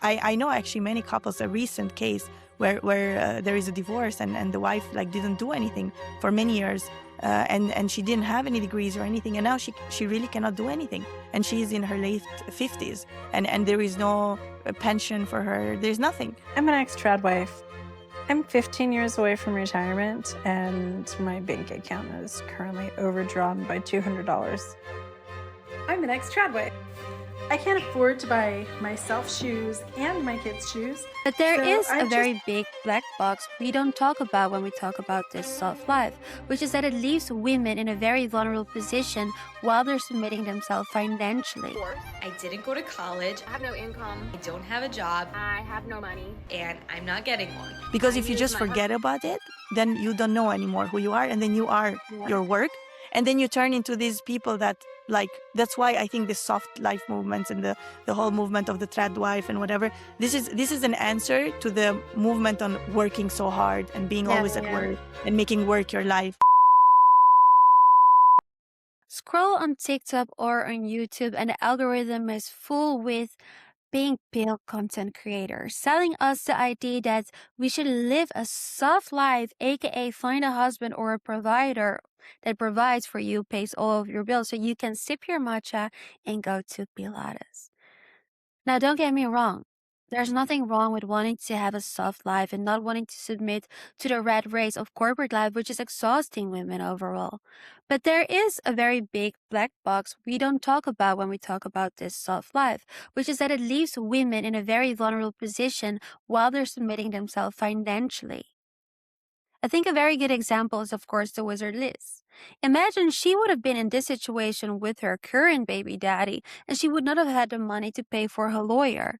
I know actually many couples, a recent case where there is a divorce and the wife like didn't do anything for many years. And she didn't have any degrees or anything, and now she really cannot do anything, and she's in her late 50s, and there is no pension for her. There's nothing. I'm an ex-Tradwife. I'm 15 years away from retirement, and my bank account is currently overdrawn by $200. I'm an ex-Tradwife. I can't afford to buy myself shoes and my kids shoes. But there So is I a very big black box we don't talk about when we talk about this soft life, which is that it leaves women in a very vulnerable position while they're submitting themselves financially. I didn't go to college. I have no income. I don't have a job. I have no money. And I'm not getting one. Because I if you use just my forget about it, then you don't know anymore who you are, and then you are your work, and then you turn into these people that like. That's why I think the soft life movements and the whole movement of the Tradwife and whatever. This is an answer to the movement on working so hard and being always at work and making work your life. Scroll on TikTok or on YouTube, and the algorithm is full with being paid content creators, selling us the idea that we should live a soft life, aka find a husband or a provider that provides for you, pays all of your bills, so you can sip your matcha and go to Pilates. Now, don't get me wrong. There's nothing wrong with wanting to have a soft life and not wanting to submit to the rat race of corporate life, which is exhausting women overall. But there is a very big black box we don't talk about when we talk about this soft life, which is that it leaves women in a very vulnerable position while they're submitting themselves financially. I think a very good example is, of course, the wizard Liz. Imagine she would have been in this situation with her current baby daddy, and she would not have had the money to pay for her lawyer.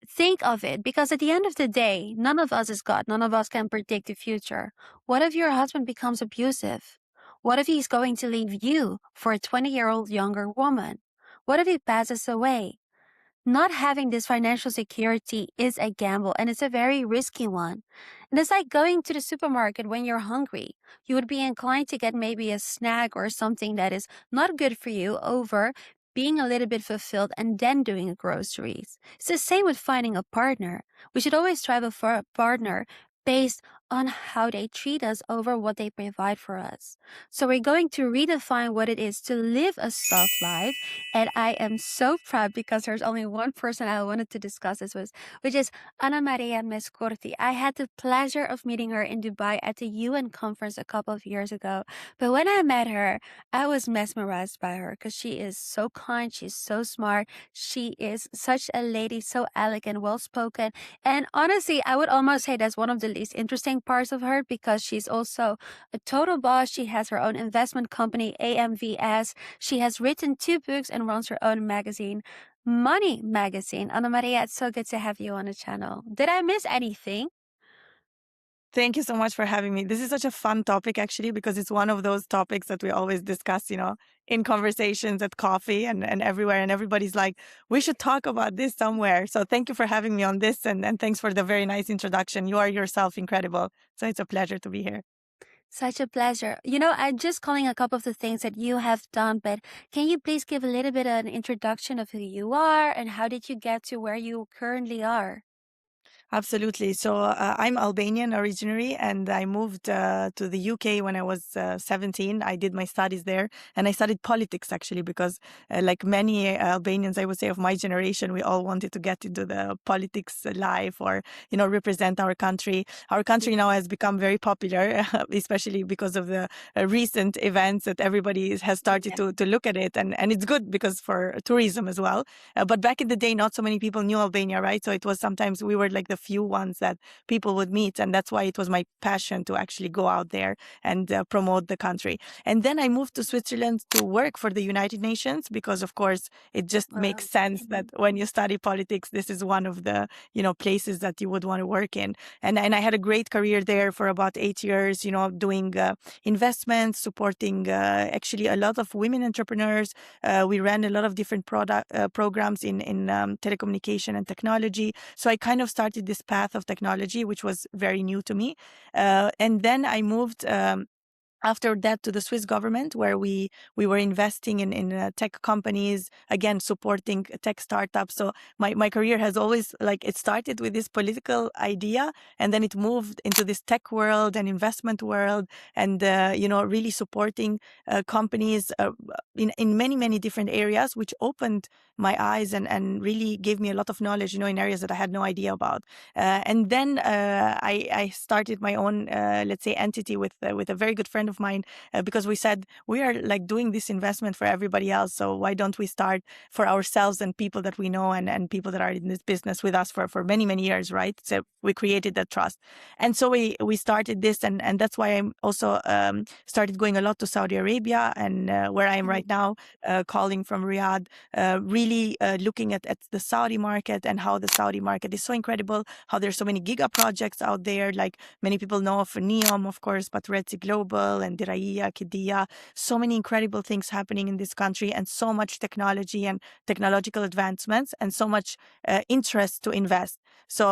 Think of it, because at the end of the day, none of us is God. None of us can predict the future. What if your husband becomes abusive? What if he's going to leave you for a 20-year-old younger woman? What if he passes away? Not having this financial security is a gamble, and it's a very risky one. And it's like going to the supermarket when you're hungry. You would be inclined to get maybe a snack or something that is not good for you over being a little bit fulfilled and then doing groceries. It's the same with finding a partner. We should always strive for a partner based on how they treat us over what they provide for us. So we're going to redefine what it is to live a soft life. And I am so proud because there's only one person I wanted to discuss this with, which is AnaMaria Meshkurti. I had the pleasure of meeting her in Dubai at the UN conference a couple of years ago. But when I met her, I was mesmerized by her because she is so kind, she's so smart, she is such a lady, so elegant, well-spoken. And honestly, I would almost say that's one of the least interesting parts of her because she's also a total boss. She has her own investment company, AMVS. She has written 2 books and runs her own magazine, Money Magazine. AnaMaria, it's so good to have you on the channel. Did I miss anything? Thank you so much for having me. This is such a fun topic, actually, because it's one of those topics that we always discuss, in conversations at coffee and everywhere. And everybody's like, we should talk about this somewhere. So thank you for having me on this. And thanks for the very nice introduction. You are yourself incredible. So it's a pleasure to be here. Such a pleasure. I'm just calling a couple of the things that you have done, but can you please give a little bit of an introduction of who you are and how did you get to where you currently are? Absolutely. So I'm Albanian originally, and I moved to the UK when I was 17. I did my studies there, and I studied politics actually because, like many Albanians, I would say of my generation, we all wanted to get into the politics life or represent our country. Our country now has become very popular, especially because of the recent events that everybody has started to look at it, and it's good because for tourism as well. But back in the day, not so many people knew Albania, right? So it was sometimes we were like the few ones that people would meet, and that's why it was my passion to actually go out there and promote the country. And then I moved to Switzerland to work for the United Nations because, of course, it just makes sense that when you study politics, this is one of the places that you would want to work in. And I had a great career there for about 8 years, doing investments, supporting actually a lot of women entrepreneurs. We ran a lot of different programs in telecommunication and technology. So I kind of started this path of technology, which was very new to me. And then I moved after that to the Swiss government, where we were investing in tech companies, again supporting tech startups. So my career has always, like, it started with this political idea, and then it moved into this tech world and investment world, and really supporting companies in many different areas, which opened my eyes and really gave me a lot of knowledge, in areas that I had no idea about. And then I started my own, let's say, entity with a very good friend of mine, because we said we are like doing this investment for everybody else. So why don't we start for ourselves and people that we know, and people that are in this business with us for many years, right? So we created that trust. And so we started this, and that's why I'm also started going a lot to Saudi Arabia, and where I am right now, calling from Riyadh, really looking at the Saudi market, and how the Saudi market is so incredible, how there's so many giga projects out there. Like, many people know of Neom, of course, but Red Sea Global and Diraiya, Kidia, so many incredible things happening in this country, and so much technology and technological advancements, and so much interest to invest. So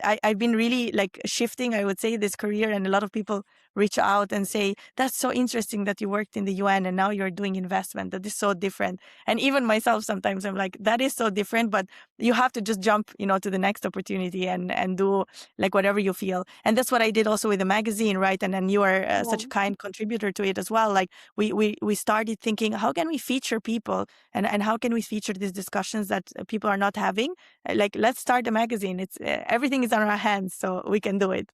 I've been really like shifting, I would say, this career, and a lot of people reach out and say, that's so interesting that you worked in the UN and now you're doing investment. That is so different. And even myself, sometimes I'm like, that is so different, but you have to just jump, to the next opportunity, and do like whatever you feel. And that's what I did also with the magazine, right? And then you are such a kind contributor to it as well. Like, we started thinking, how can we feature people, and how can we feature these discussions that people are not having? Like, let's start a magazine. It's everything is on our hands, so we can do it.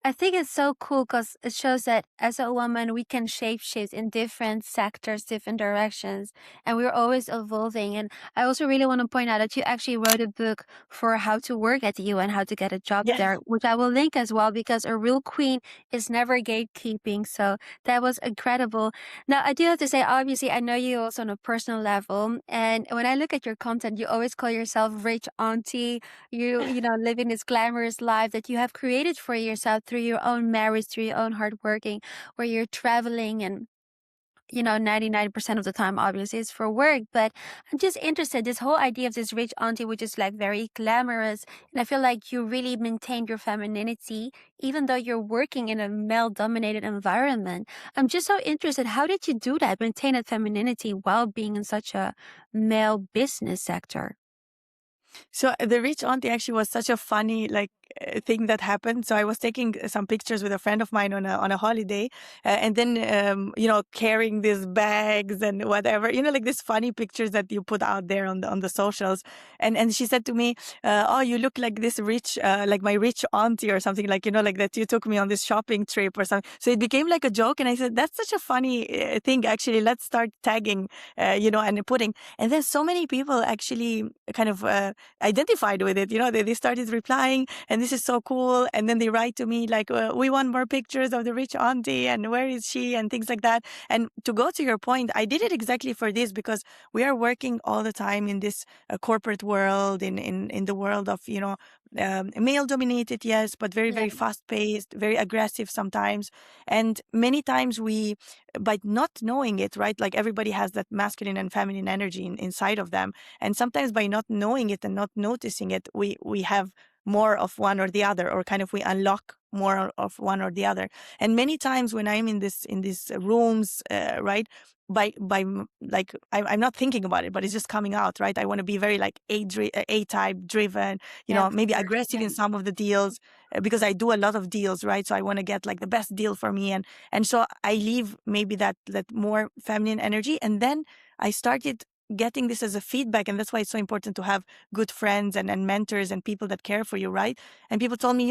I think it's so cool because it shows that as a woman, we can shapeshift in different sectors, different directions, and we're always evolving. And I also really want to point out that you actually wrote a book for how to work at the UN, how to get a job Yeah. there, which I will link as well, because a real queen is never gatekeeping. So that was incredible. Now, I do have to say, obviously, I know you also on a personal level. And when I look at your content, you always call yourself rich auntie. Living this glamorous life that you have created for yourself through your own marriage, through your own hard working, where you're traveling and 99% of the time obviously is for work. But I'm just interested, this whole idea of this rich auntie, which is like very glamorous, and I feel like you really maintained your femininity even though you're working in a male dominated environment. I'm just so interested, how did you do that, maintain that femininity while being in such a male business sector? So the rich auntie actually was such a funny, like, thing that happened. So I was taking some pictures with a friend of mine on a holiday, and then carrying these bags and whatever, like these funny pictures that you put out there on the socials. And she said to me, "Oh, you look like this rich, like my rich auntie or something, like like that you took me on this shopping trip or something." So it became like a joke, and I said, "That's such a funny thing. Actually, let's start tagging, and putting." And then so many people actually kind of identified with it. They started replying, and this is so cool. And then they write to me like, we want more pictures of the rich auntie, and where is she, and things like that. And to go to your point, I did it exactly for this, because we are working all the time in this corporate world, in the world of male dominated, yes, but very Yeah. very fast paced, very aggressive sometimes. And many times we, by not knowing it, right, like everybody has that masculine and feminine energy inside of them, and sometimes by not knowing it and not noticing it, we have more of one or the other, or kind of we unlock more of one or the other. And many times when I'm in these rooms, right, like I'm not thinking about it, but it's just coming out, right? I want to be very like A type driven, Yeah, of maybe course. aggressive Yeah. in some of the deals, because I do a lot of deals, right? So I want to get like the best deal for me, and so I leave maybe that more feminine energy, and then I started getting this as a feedback. And that's why it's so important to have good friends and mentors and people that care for you, right? And people told me,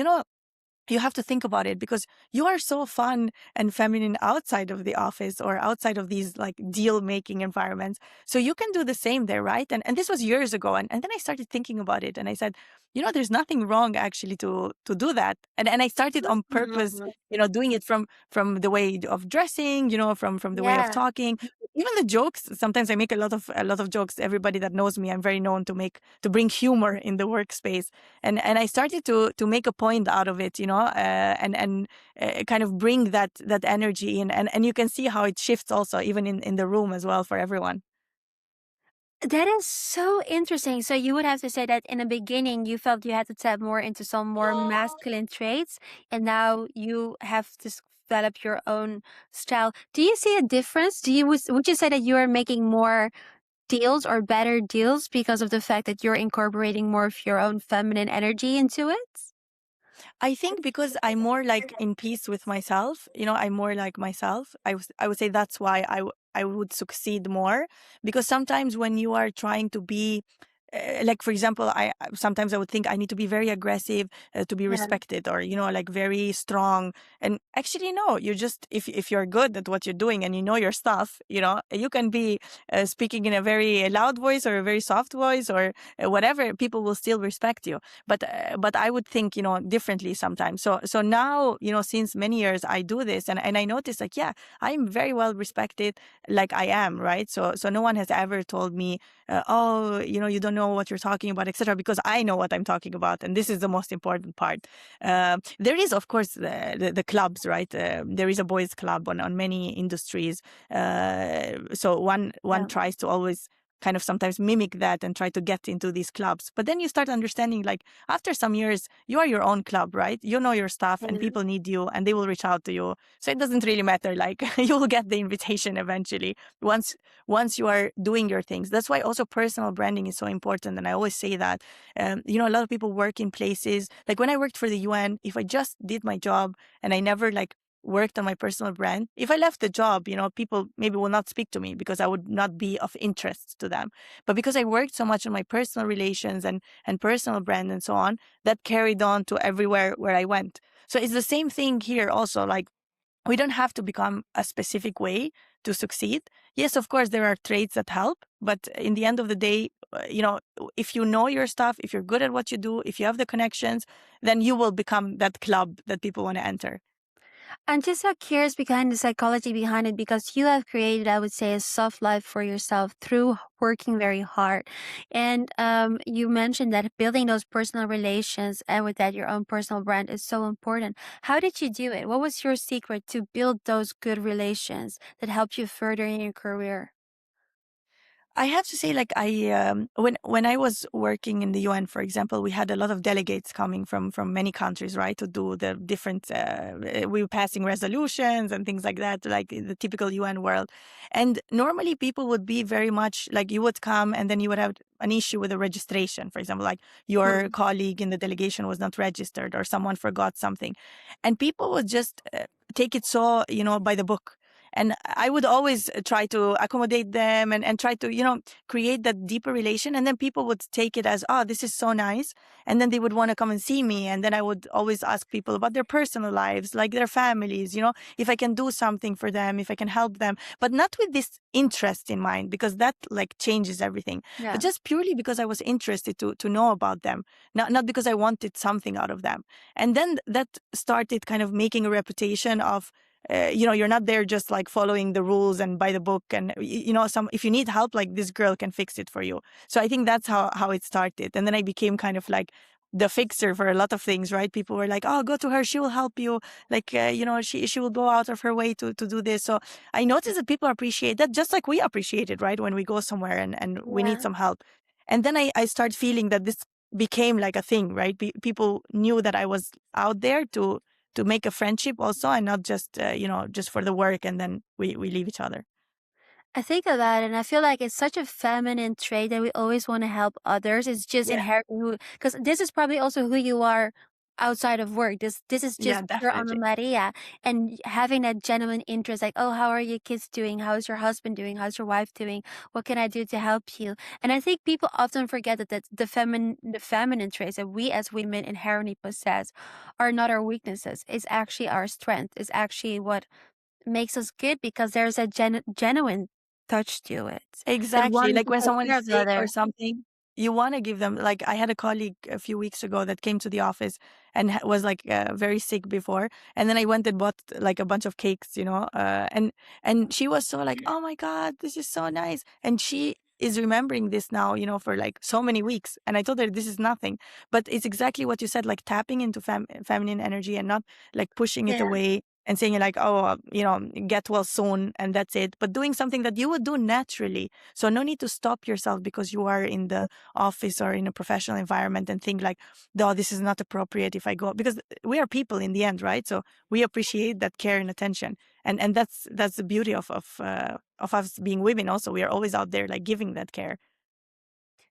you have to think about it, because you are so fun and feminine outside of the office or outside of these like deal making environments. So you can do the same there, right? And this was years ago. And then I started thinking about it, and I said, there's nothing wrong actually to do that. And I started on purpose, Mhm. doing it from the way of dressing, from the way of Yeah. talking. Even the jokes, sometimes I make a lot of jokes. Everybody that knows me, I'm very known to bring humor in the workspace. And I started to make a point out of it, and kind of bring that energy in, and you can see how it shifts also even in the room as well for everyone. That is so interesting. So you would have to say that in the beginning you felt you had to tap more into some more masculine traits, and now you have this develop your own style. Do you see a difference? Would you say that you are making more deals or better deals because of the fact that you're incorporating more of your own feminine energy into it? I think because I'm more like in peace with myself, I'm more like myself. I would say that's why I would succeed more, because sometimes when you are trying to be like, for example, sometimes I would think I need to be very aggressive to be Yeah. respected, or like very strong. And actually, no, you just, if you're good at what you're doing and you know your stuff, you can be speaking in a very loud voice or a very soft voice or whatever. People will still respect you. But I would think differently sometimes. So now, since many years I do this, and I notice, like, yeah, I'm very well respected, like I am, right? So no one has ever told me, oh, you don't know what you're talking about, etc., because I know what I'm talking about, and this is the most important part. There is, of course, the clubs, right? There is a boys' club on many industries. So one Yeah. tries to always kind of sometimes mimic that and try to get into these clubs. But then you start understanding, like, after some years, you are your own club, right? You know your stuff, and Yeah. people need you, and they will reach out to you. So it doesn't really matter. Like, you will get the invitation eventually once you are doing your things. That's why also personal branding is so important. And I always say that, a lot of people work in places, like when I worked for the UN, if I just did my job and I never like worked on my personal brand, if I left the job, people maybe will not speak to me because I would not be of interest to them. But because I worked so much on my personal relations and personal brand and so on, that carried on to everywhere where I went. So it's the same thing here also. Like, we don't have to become a specific way to succeed. Yes, of course, there are traits that help, but in the end of the day, if you know your stuff, if you're good at what you do, if you have the connections, then you will become that club that people want to enter. I'm just so curious behind the psychology behind it, because you have created, I would say, a soft life for yourself through working very hard. And you mentioned that building those personal relations and with that your own personal brand is so important. How did you do it? What was your secret to build those good relations that helped you further in your career? I have to say, like, when I was working in the UN, for example, we had a lot of delegates coming from many countries, right, to do the different. We were passing resolutions and things like that, like the typical UN world. And normally, people would be very much like, you would come and then you would have an issue with the registration, for example, like your colleague in the delegation was not registered or someone forgot something, and people would just take it so by the book. And I would always try to accommodate them and try to, create that deeper relation. And then people would take it as, oh, this is so nice. And then they would want to come and see me. And then I would always ask people about their personal lives, like their families, if I can do something for them, if I can help them, but not with this interest in mind, because that like changes everything. Yeah. But just purely because I was interested to know about them, not because I wanted something out of them. And then that started kind of making a reputation of, you're not there just like following the rules and by the book, and if you need help, like, this girl can fix it for you. So I think that's how it started. And then I became kind of like the fixer for a lot of things, right? People were like, oh, go to her, she will help you, like, she will go out of her way to do this. So I noticed that people appreciate that, just like we appreciate it, right, when we go somewhere and we need Yeah. some help. And then I start feeling that this became like a thing, right? People knew that I was out there to make a friendship also, and not just just for the work, and then we leave each other. I think of that and I feel like it's such a feminine trait that we always want to help others. It's just Yeah, inherent, because this is probably also who you are outside of work. This is yeah, just pure definitely. AnaMaria, and having that genuine interest, like, oh, how are your kids doing? How's your husband doing? How's your wife doing? What can I do to help you? And I think people often forget that the feminine traits that we as women inherently possess are not our weaknesses. It's actually our strength. It's actually what makes us good, because there's a genuine touch to it, that Exactly. wanting Like to when take someone care is of the sick or other. something, you want to give them, like, I had a colleague a few weeks ago that came to the office and was like very sick before. And then I went and bought like a bunch of cakes, and she was so like, oh my God, this is so nice. And she is remembering this now, for like so many weeks. And I told her this is nothing, but it's exactly what you said, like tapping into feminine energy and not like pushing it Yeah. away. and saying like, oh, get well soon and that's it, but doing something that you would do naturally. So no need to stop yourself because you are in the office or in a professional environment and think like, no, this is not appropriate if I go, because we are people in the end, right? So we appreciate that care and attention, and that's the beauty of us being women. Also, we are always out there like giving that care.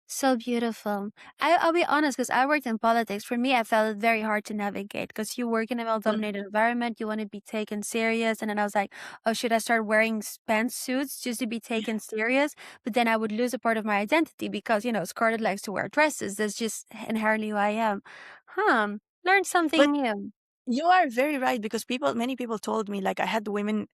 So beautiful. I'll be honest, because I worked in politics. For me, I felt it very hard to navigate because you work in a male-dominated environment. You want to be taken serious, and then I was like, "Oh, should I start wearing pantsuits just to be taken serious?" But then I would lose a part of my identity because Scarlett likes to wear dresses. That's just inherently who I am. Learned But something new. you are very right, because many people told me, like I had women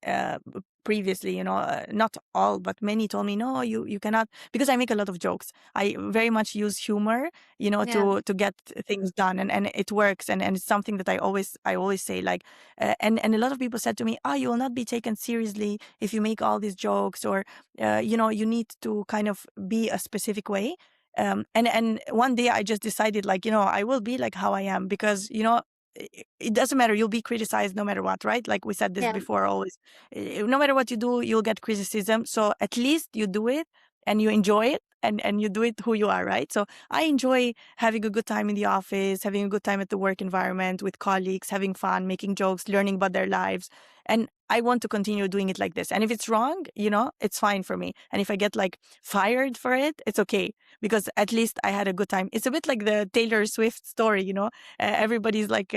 previously, not all, but many told me, no, you cannot, because I make a lot of jokes. I very much use humor, Yeah. to get things done, and it works, and it's something that I always say, like, and a lot of people said to me, you will not be taken seriously if you make all these jokes, or you need to kind of be a specific way. And one day I just decided, like, I will be like how I am, because it doesn't matter. You'll be criticized no matter what, right? Like we said this Yeah. before, always. No matter what you do, you'll get criticism. So at least you do it and you enjoy it, and you do it who you are, right? So I enjoy having a good time in the office, having a good time at the work environment with colleagues, having fun, making jokes, learning about their lives. And I want to continue doing it like this. And if it's wrong, it's fine for me. And if I get like fired for it, it's okay, because at least I had a good time. It's a bit like the Taylor Swift story, everybody's like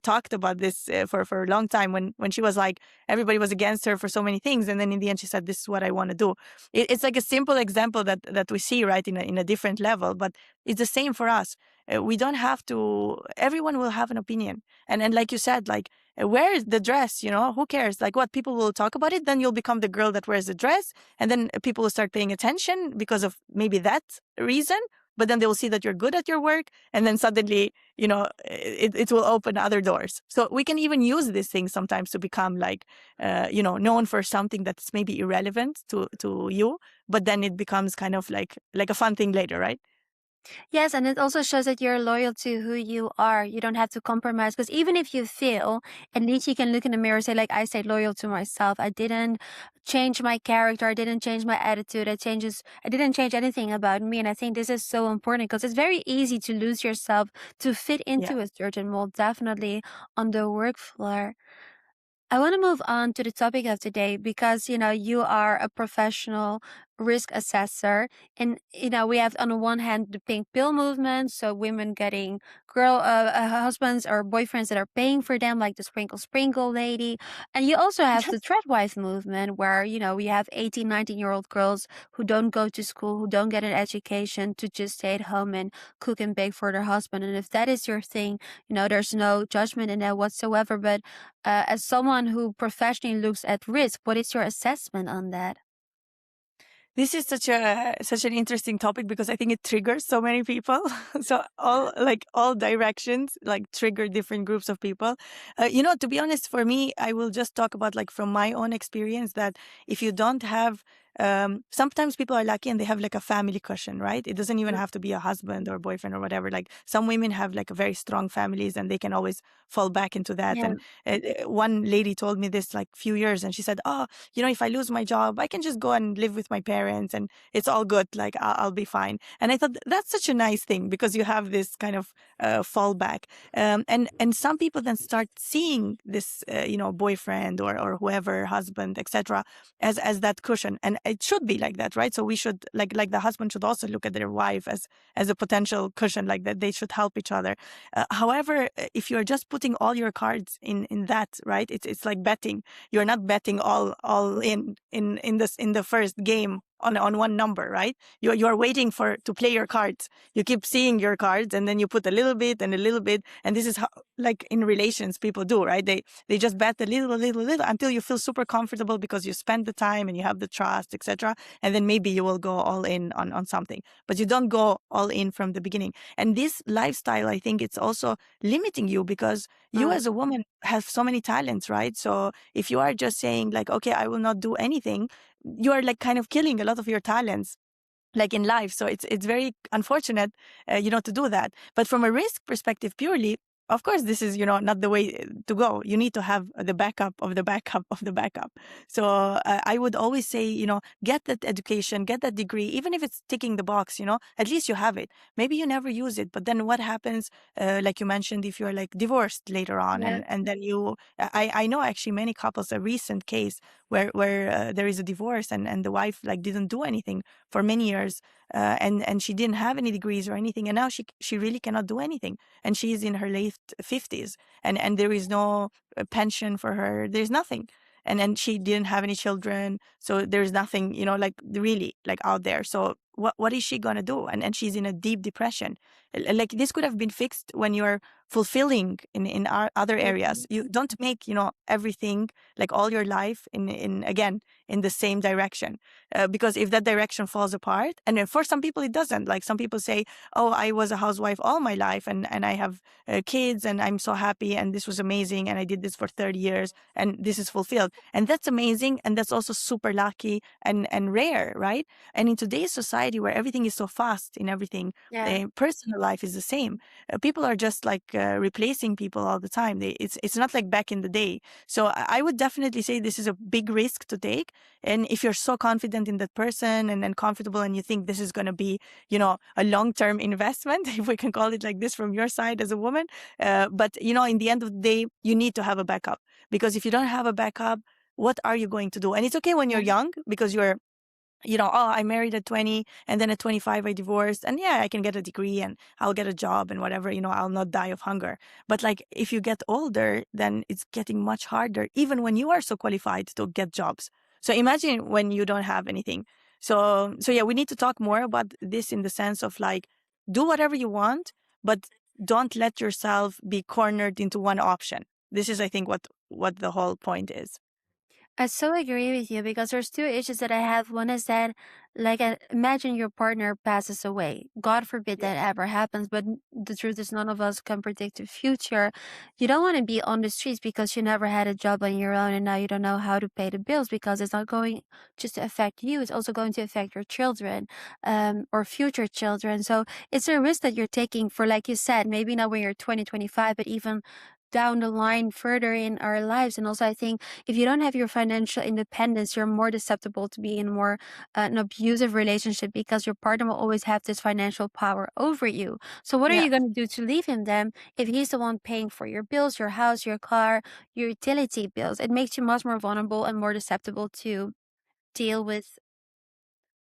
talked about this for a long time, when she was like, everybody was against her for so many things, and then in the end she said, this is what I want to do. It's like a simple example that we see, right, in a different level, but it's the same for us. We don't have to, everyone will have an opinion, and like you said, like, wear the dress, who cares, like, what people will talk about it, then you'll become the girl that wears the dress, and then people will start paying attention because of maybe that reason, but then they will see that you're good at your work, and then suddenly it will open other doors. So we can even use these things sometimes to become like known for something that's maybe irrelevant to you, but then it becomes kind of like a fun thing later, right? Yes, and it also shows that you're loyal to who you are. You don't have to compromise, because even if you fail, at least you can look in the mirror and say, like, I stayed loyal to myself. I didn't change my character. I didn't change my attitude. I didn't change anything about me. And I think this is so important because it's very easy to lose yourself to fit Yeah. into a certain mold, definitely on the work floor. I want to move on to the topic of today because, you are a professional risk assessor. And, we have on the one hand the pink pill movement. So women getting husbands or boyfriends that are paying for them, like the sprinkle sprinkle lady. And you also have the Tradwife movement where, we have 18, 19-year-old girls who don't go to school, who don't get an education, to just stay at home and cook and bake for their husband. And if that is your thing, there's no judgment in that whatsoever. But as someone who professionally looks at risk, what is your assessment on that? This is such an interesting topic because I think it triggers so many people. So all directions like trigger different groups of people. To be honest, for me, I will just talk about like from my own experience that if you don't have, sometimes people are lucky and they have like a family cushion, right? It doesn't even have to be a husband or boyfriend or whatever. Like some women have like a very strong families and they can always fall back into that. Yeah. And one lady told me this like few years, and she said, "Oh, if I lose my job, I can just go and live with my parents and it's all good. Like I'll be fine." And I thought that's such a nice thing because you have this kind of fallback. And some people then start seeing this, boyfriend or whoever, husband, etc., as that cushion, and it should be like that, right? So we should like the husband should also look at their wife as a potential cushion, like that they should help each other. However, if you're just putting all your cards in that, right, it's like betting. You're not betting all in the first game on one number, right? You're waiting to play your cards. You keep seeing your cards, and then you put a little bit and a little bit, and this is how, like in relations, people do, right? They just bet a little until you feel super comfortable because you spend the time and you have the trust, etc. And then maybe you will go all in on something, but you don't go all in from the beginning. And this lifestyle, I think, it's also limiting you because you as a woman have so many talents, right? So if you are just saying like, okay, I will not do anything, you are like kind of killing a lot of your talents like in life. So it's very unfortunate, to do that. But from a risk perspective purely, of course, this is, not the way to go. You need to have the backup of the backup of the backup. So I would always say, get that education, get that degree, even if it's ticking the box, at least you have it. Maybe you never use it, but then what happens, like you mentioned, if you're like divorced later on, Yeah. and then I know actually many couples, a recent case where there is a divorce, and the wife like didn't do anything for many years, and she didn't have any degrees or anything, and now she really cannot do anything, and she's in her late 50s, and there is no pension for her, there's nothing, and she didn't have any children, so there's nothing, like really like out there. So what is she gonna do? And she's in a deep depression. Like this could have been fixed when you're fulfilling in our other areas. You don't make, everything, like all your life in again in the same direction, because if that direction falls apart, and then for some people it doesn't. Like some people say, oh, I was a housewife all my life, and I have kids, and I'm so happy, and this was amazing, and I did this for 30 years, and this is fulfilled, and that's amazing, and that's also super lucky and rare, right? And in today's society where everything is so fast in everything, Yeah. personal life is the same. People are just like replacing people all the time. It's not like back in the day. So I would definitely say this is a big risk to take. And if you're so confident in that person and comfortable, and you think this is going to be, a long-term investment, if we can call it like this from your side as a woman, but in the end of the day, you need to have a backup, because if you don't have a backup, what are you going to do? And it's okay when you're young, because you're, oh, I married at 20, and then at 25 I divorced, and yeah, I can get a degree and I'll get a job and whatever, I'll not die of hunger. But like if you get older, then it's getting much harder, even when you are so qualified to get jobs. So imagine when you don't have anything. So yeah, we need to talk more about this in the sense of like, do whatever you want, but don't let yourself be cornered into one option. This is, I think, what the whole point is. I so agree with you because there's two issues that I have. One is that, like, imagine your partner passes away. God forbid Yeah. that ever happens, but the truth is, none of us can predict the future. You don't want to be on the streets because you never had a job on your own and now you don't know how to pay the bills, because it's not going just to affect you, it's also going to affect your children, or future children. So it's a risk that you're taking for, like you said, maybe not when you're 20, 25, but even down the line further in our lives. And also, I think if you don't have your financial independence, you're more susceptible to be in more an abusive relationship, because your partner will always have this financial power over you. So what are Yeah. you going to do to leave him then if he's the one paying for your bills, your house, your car, your utility bills? It makes you much more vulnerable and more susceptible to deal with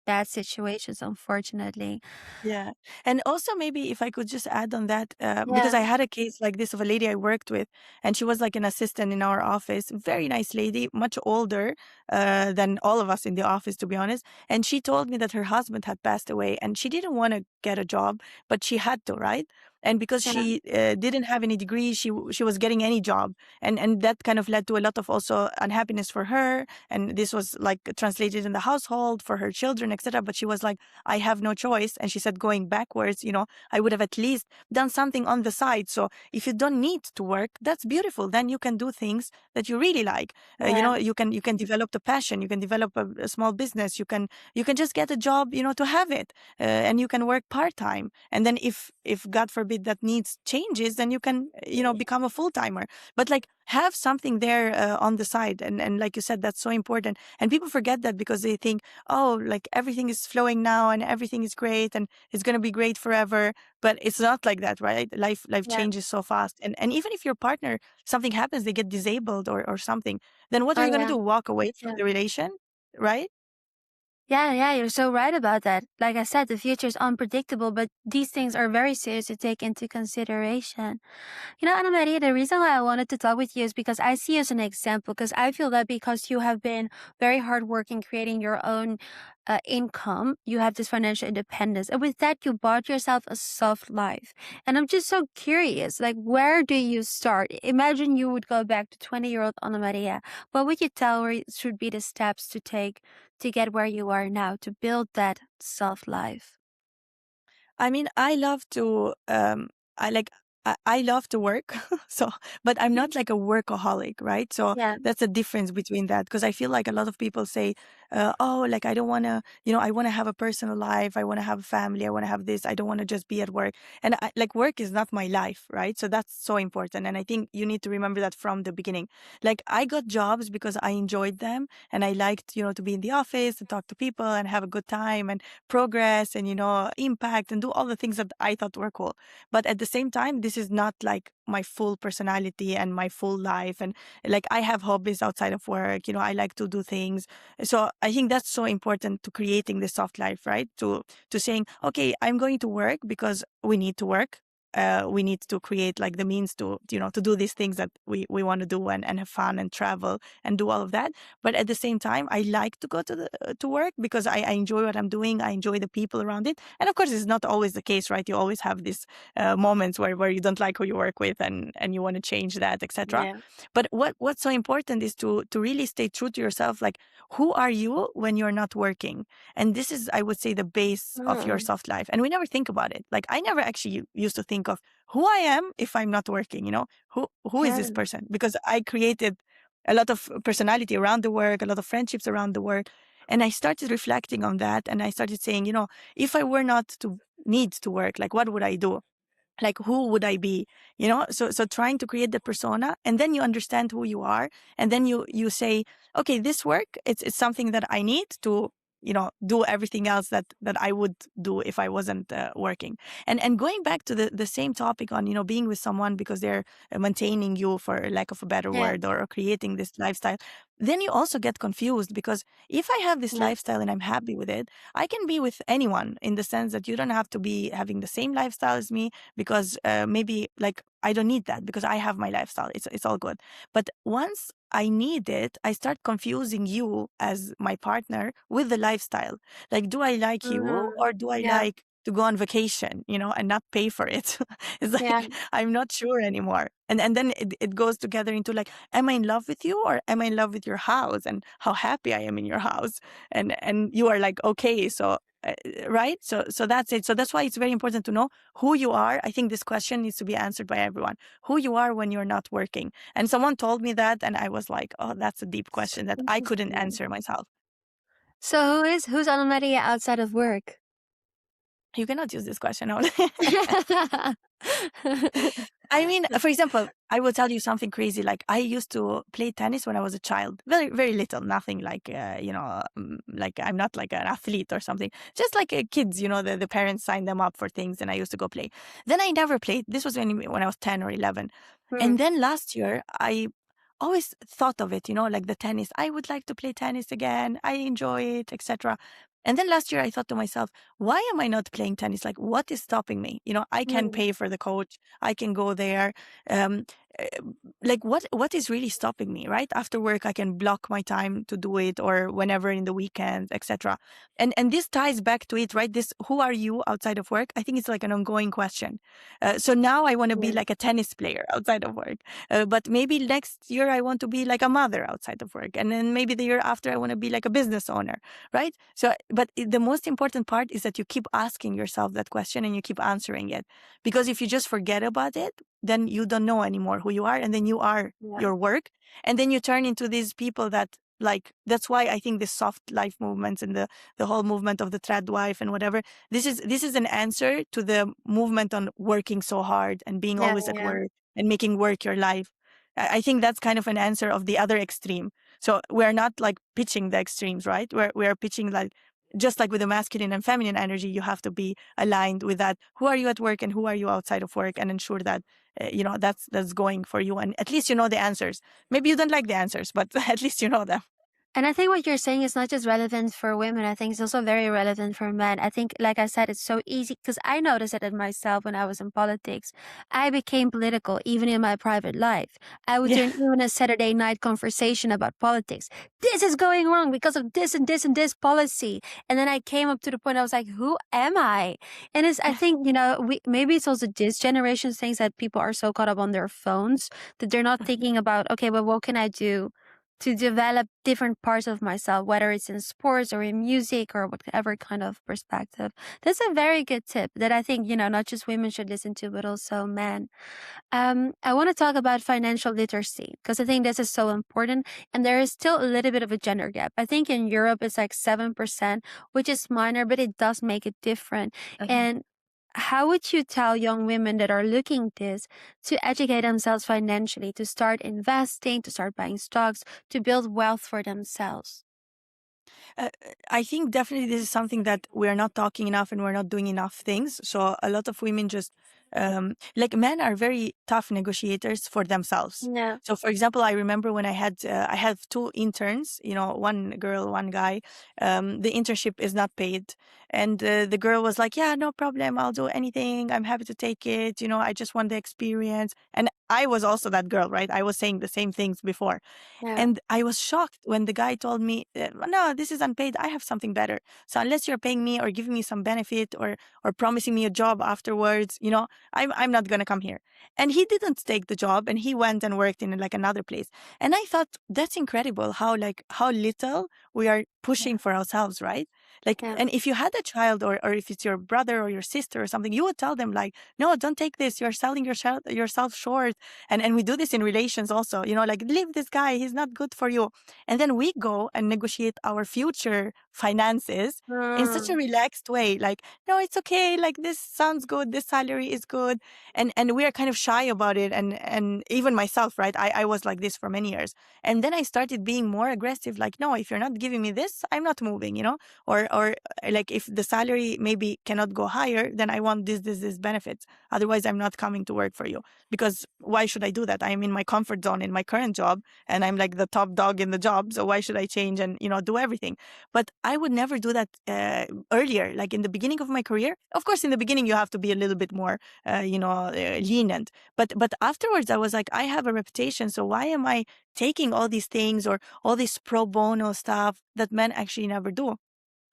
bad situations, unfortunately. Yeah. And also, maybe if I could just add on that, because Yeah. I had a case like this of a lady I worked with, and she was like an assistant in our office, very nice lady, much older than all of us in the office, to be honest. And she told me that her husband had passed away, and she didn't want to get a job, but she had to, right? And because Yeah. she didn't have any degree, she was getting any job, and that kind of led to a lot of also unhappiness for her. And this was like translated in the household for her children, etc. But she was like, I have no choice. And she said, going backwards, I would have at least done something on the side. So if you don't need to work, that's beautiful. Then you can do things that you really like. Yeah. You can develop the passion. You can develop a small business. You can just get a job, to have it, and you can work part time. And then if God forbid that needs changes, then you can, become a full timer. But like have something there on the side, and like you said, that's so important. And people forget that because they think, oh, like everything is flowing now and everything is great and it's going to be great forever, but it's not like that, right? Life Yeah. changes so fast, and even if your partner, something happens, they get disabled or something, then what are Oh, you going to yeah. do? Walk away from Yeah. the relation, right? Yeah, yeah, you're so right about that. Like I said, the future is unpredictable, but these things are very serious to take into consideration. AnaMaria, the reason why I wanted to talk with you is because I see you as an example, because I feel that because you have been very hardworking creating your own income, you have this financial independence. And with that, you bought yourself a soft life. And I'm just so curious, like, where do you start? Imagine you would go back to 20-year-old AnaMaria. What would you tell her should be the steps to take to get where you are now, to build that soft life? I mean, I love to I like I love to work. So, but I'm not like a workaholic, right? So Yeah. that's a difference between that, because I feel like a lot of people say oh, like I don't want to, I want to have a personal life. I want to have a family. I want to have this. I don't want to just be at work. And like work is not my life, right? So that's so important. And I think you need to remember that from the beginning. Like I got jobs because I enjoyed them and I liked, to be in the office and talk to people and have a good time and progress and, impact and do all the things that I thought were cool. But at the same time, this is not like my full personality and my full life. And like I have hobbies outside of work, I like to do things. So I think that's so important to creating the soft life, right? To saying, okay, I'm going to work because we need to work. We need to create like the means to to do these things that we want to do and have fun and travel and do all of that. But at the same time, I like to go to work because I enjoy what I'm doing. I enjoy the people around it. And of course, it's not always the case, right? You always have these moments where you don't like who you work with and you want to change that, etc. Yeah. But what's so important is to really stay true to yourself. Like, who are you when you're not working? And this is, I would say, the base of your soft life. And we never think about it. Like I never actually used to think of who I am if I'm not working, who is this Yeah. person? Because I created a lot of personality around the work, a lot of friendships around the work. And I started reflecting on that. And I started saying, if I were not to need to work, like what would I do? Like who would I be? So trying to create the persona, and then you understand who you are, and then you say, okay, this work, it's something that I need to do everything else that I would do if I wasn't working. And going back to the same topic on being with someone because they're maintaining you, for lack of a better Yeah. word, or creating this lifestyle, then you also get confused, because if I have this Yeah. lifestyle and I'm happy with it, I can be with anyone, in the sense that you don't have to be having the same lifestyle as me, because maybe like I don't need that because I have my lifestyle. It's all good. But once I need it, I start confusing you as my partner with the lifestyle. Like, do I like you, or do I Yeah. like to go on vacation, and not pay for it? It's Yeah. like I'm not sure anymore. And then it goes together into like, am I in love with you, or am I in love with your house and how happy I am in your house? And you are like, okay, so right, so that's it. So that's why it's very important to know who you are. I think this question needs to be answered by everyone: who you are when you're not working. And someone told me that, and I was like, oh, that's a deep question that I couldn't Interesting. answer myself. So who's AnaMaria outside of work? You cannot use this question. I mean, for example, I will tell you something crazy. Like, I used to play tennis when I was a child, very, very little, nothing like, like I'm not like an athlete or something, just like kids, the parents signed them up for things, and I used to go play. Then I never played. This was when I was 10 or 11. And then last year, I always thought of it, like the tennis. I would like to play tennis again. I enjoy it, etc. And then last year I thought to myself, why am I not playing tennis? Like, what is stopping me? I can pay for the coach. I can go there. Um, uh, like, what is really stopping me, right? After work, I can block my time to do it, or whenever in the weekends, etc. And this ties back to it, right? This, who are you outside of work? I think it's like an ongoing question. So now I want to be like a tennis player outside of work. But maybe next year I want to be like a mother outside of work. And then maybe the year after I want to be like a business owner, right? So, but the most important part is that you keep asking yourself that question and you keep answering it. Because if you just forget about it, then you don't know anymore who you are. And then you are your work. And then you turn into these people that, like, that's why I think the soft life movements and the whole movement of the Tradwife and whatever, this is an answer to the movement on working so hard and being always at work and making work your life. I think that's kind of an answer of the other extreme. So we're not like pitching the extremes, right? We're pitching like, just like with the masculine and feminine energy, you have to be aligned with that. Who are you at work and who are you outside of work, and ensure that that's going for you, and at least you know the answers. Maybe you don't like the answers, but at least you know them. And I think what you're saying is not just relevant for women. I think it's also very relevant for men. I think, like I said, it's so easy because I noticed it in myself when I was in politics. I became political even in my private life. I would turn even a Saturday night conversation about politics. This is going wrong because of this and this and this policy. And then I came up to the point I was like, who am I? And I think, maybe it's also this generation's things that people are so caught up on their phones that they're not thinking about, okay, well, what can I do to develop different parts of myself, whether it's in sports or in music or whatever kind of perspective. That's a very good tip that I think, not just women should listen to, but also men. I want to talk about financial literacy because I think this is so important. And there is still a little bit of a gender gap. I think in Europe it's like 7%, which is minor, but it does make it different. And how would you tell young women that are looking at this to educate themselves financially, to start investing, to start buying stocks, to build wealth for themselves? I think definitely this is something that we're not talking enough and we're not doing enough things. So a lot of women just like men are very tough negotiators for themselves. Yeah. So for example, I remember when I had two interns, one girl, one guy. The internship is not paid, and the girl was like, "Yeah, no problem. I'll do anything. I'm happy to take it. I just want the experience." And I was also that girl, right? I was saying the same things before. Yeah. And I was shocked when the guy told me, "No, this is unpaid. I have something better. So unless you're paying me or giving me some benefit or promising me a job afterwards, I'm not gonna come here." And he didn't take the job, and he went and worked in like another place. And I thought that's incredible how little we are pushing for ourselves, right? Like, Yeah. and if you had a child or if it's your brother or your sister or something, you would tell them like, "No, don't take this. You're selling yourself short." And we do this in relations also, like, "Leave this guy, he's not good for you." And then we go and negotiate our future finances in such a Mm. relaxed way, like, "No, it's okay, like, this sounds good, this salary is good." And we are kind of shy about it. And even myself, right, I was like this for many years. And then I started being more aggressive, like, "No, if you're not giving me this, I'm not moving," or like, if the salary maybe cannot go higher, then I want this benefits. Otherwise, I'm not coming to work for you, because why should I do that? I'm in my comfort zone in my current job, and I'm like the top dog in the job. So why should I change and, do everything? But I would never do that earlier, like in the beginning of my career. Of course, in the beginning, you have to be a little bit more, lenient. But afterwards, I was like, I have a reputation. So why am I taking all these things or all this pro bono stuff that men actually never do?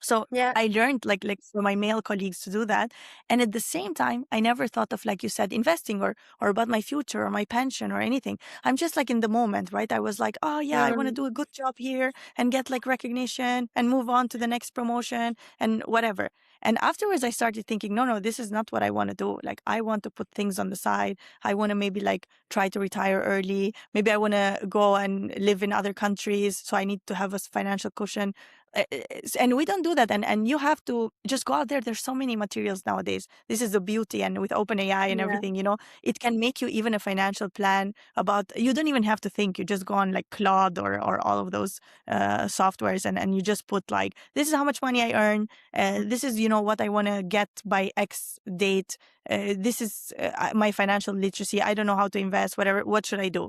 So Yeah. I learned like for my male colleagues to do that. And at the same time, I never thought of, like you said, investing or about my future or my pension or anything. I'm just like in the moment, right? I was like, "Oh yeah, I want to Mm. do a good job here and get like recognition and move on to the next promotion and whatever." And afterwards I started thinking, no, this is not what I want to do. Like, I want to put things on the side. I want to maybe like try to retire early. Maybe I want to go and live in other countries. So I need to have a financial cushion. And we don't do that. And you have to just go out there. There's so many materials nowadays. This is the beauty. And with OpenAI and Yeah. everything, it can make you even a financial plan about, you don't even have to think. You just go on like Claude or all of those softwares, and you just put like, "This is how much money I earn. This is, what I want to get by X date. This is my financial literacy. I don't know how to invest, whatever. What should I do?"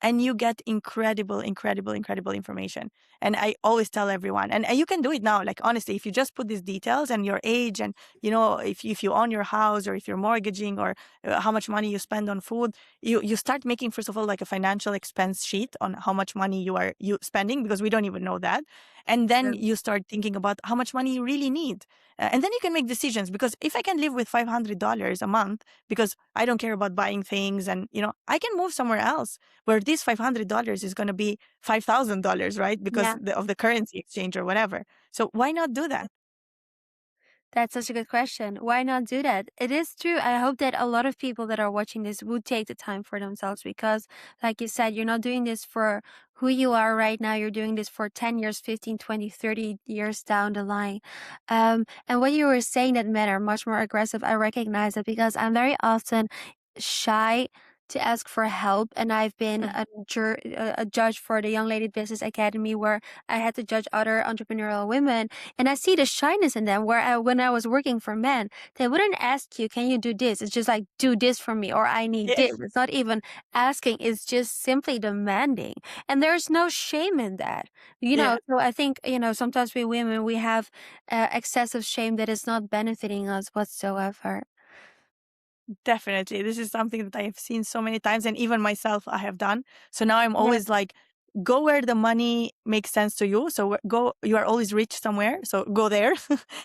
And you get incredible, incredible, incredible information. And I always tell everyone, and you can do it now. Like, honestly, if you just put these details and your age, and if you own your house, or if you're mortgaging, or how much money you spend on food, you start making, first of all, like a financial expense sheet on how much money you spending, because we don't even know that. And then you start thinking about how much money you really need. And then you can make decisions, because if I can live with $500 a month because I don't care about buying things, and I can move somewhere else where this $500 is going to be $5,000, right? Because Yeah. of the currency exchange or whatever. So why not do that? That's such a good question. Why not do that? It is true. I hope that a lot of people that are watching this would take the time for themselves because, like you said, you're not doing this for who you are right now. You're doing this for 10 years, 15, 20, 30 years down the line. And what you were saying that men are much more aggressive, I recognize it because I'm very often shy to ask for help. And I've been Mm. a judge for the Young Lady Business Academy where I had to judge other entrepreneurial women. And I see the shyness in them where when I was working for men, they wouldn't ask you, "Can you do this?" It's just like, "Do this for me," or "I need Yeah, this." It's not even asking. It's just simply demanding. And there's no shame in that. yeah. So I think, sometimes we women, we have excessive shame that is not benefiting us whatsoever. Definitely. This is something that I have seen so many times, and even myself, I have done. So now I'm Yeah. always like, go where the money makes sense to you. So you are always rich somewhere. So go there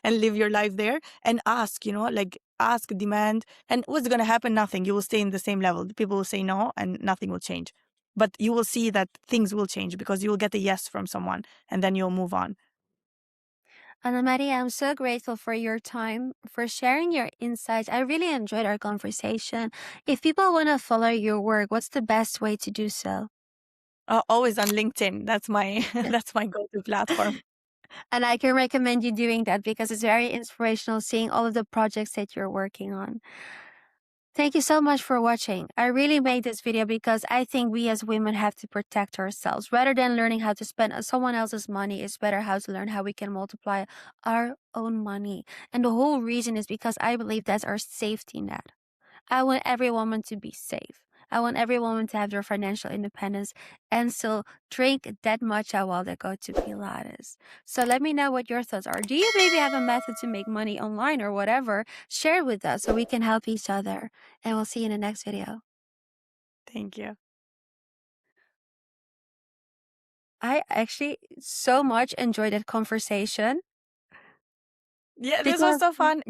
and live your life there, and ask, like, ask, demand. And what's going to happen? Nothing. You will stay in the same level. People will say no, and nothing will change. but you will see that things will change because you will get a yes from someone and then you'll move on. AnaMaria, I'm so grateful for your time, for sharing your insights. I really enjoyed our conversation. If people want to follow your work, what's the best way to do so? Always on LinkedIn. That's my that's my go-to platform. And I can recommend you doing that because it's very inspirational seeing all of the projects that you're working on. Thank you so much for watching. I really made this video because I think we as women have to protect ourselves. Rather than learning how to spend someone else's money, it's better how to learn how we can multiply our own money. And the whole reason is because I believe that's our safety net. I want every woman to be safe. I want every woman to have their financial independence and still drink that matcha while they go to Pilates. So let me know what your thoughts are. Do you maybe have a method to make money online or whatever? Share it with us so we can help each other. And we'll see you in the next video. Thank you. I actually so much enjoyed that conversation. Yeah, this was so fun.